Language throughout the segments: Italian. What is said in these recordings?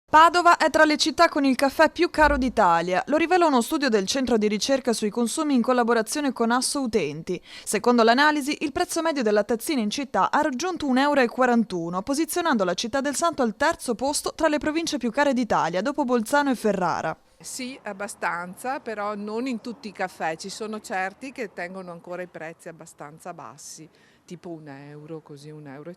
Padova è tra le città con il caffè più caro d'Italia, lo rivela uno studio del Centro di ricerca sui consumi in collaborazione con Asso Utenti. Secondo l'analisi, il prezzo medio della tazzina in città ha raggiunto 1,41 euro, posizionando la città del Santo al terzo posto tra le province più care d'Italia, dopo Bolzano e Ferrara. Sì, abbastanza, però non in tutti i caffè, ci sono certi che tengono ancora i prezzi abbastanza bassi, tipo 1 euro, così 1,10 euro,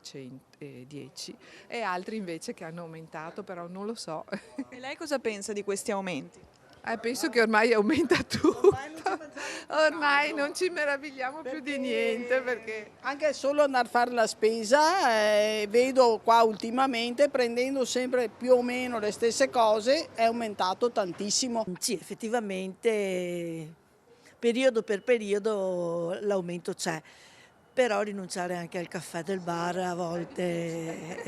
e altri invece che hanno aumentato, però non lo so. E lei cosa pensa di questi aumenti? Penso che ormai aumenta tutto, ormai non ci meravigliamo più di niente perché... Anche solo andare a fare la spesa, vedo qua ultimamente, prendendo sempre più o meno le stesse cose, è aumentato tantissimo. Sì, effettivamente periodo per periodo l'aumento c'è, però rinunciare anche al caffè del bar a volte,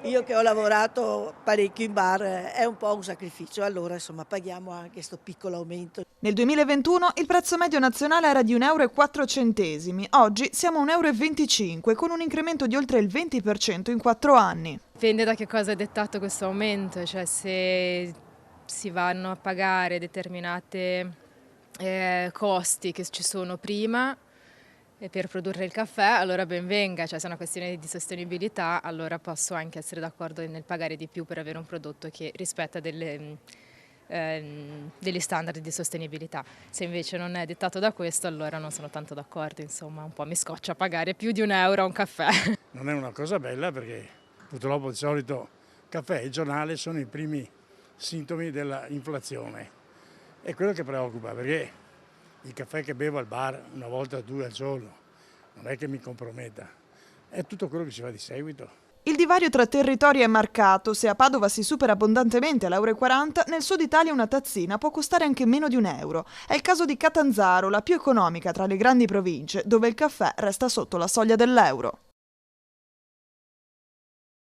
io che ho lavorato parecchio in bar, è un po' un sacrificio, allora insomma paghiamo anche questo piccolo aumento. Nel 2021 il prezzo medio nazionale era di 1,04 euro, oggi siamo a 1,25 euro, con un incremento di oltre il 20% in 4 anni. Dipende da che cosa è dettato questo aumento, cioè se si vanno a pagare determinate costi che ci sono prima per produrre il caffè, allora ben venga, cioè se è una questione di sostenibilità, allora posso anche essere d'accordo nel pagare di più per avere un prodotto che rispetta degli standard di sostenibilità. Se invece non è dettato da questo, allora non sono tanto d'accordo, insomma un po' mi scoccia pagare più di 1 euro a un caffè. Non è una cosa bella perché purtroppo di solito caffè e giornale sono i primi sintomi dell'inflazione. È quello che preoccupa perché il caffè che bevo al bar una volta o due al giorno non è che mi comprometta, è tutto quello che ci va di seguito. Il divario tra territori è marcato, se a Padova si supera abbondantemente all'1,40 €, nel sud Italia una tazzina può costare anche meno di 1 euro. È il caso di Catanzaro, la più economica tra le grandi province, dove il caffè resta sotto la soglia dell'euro.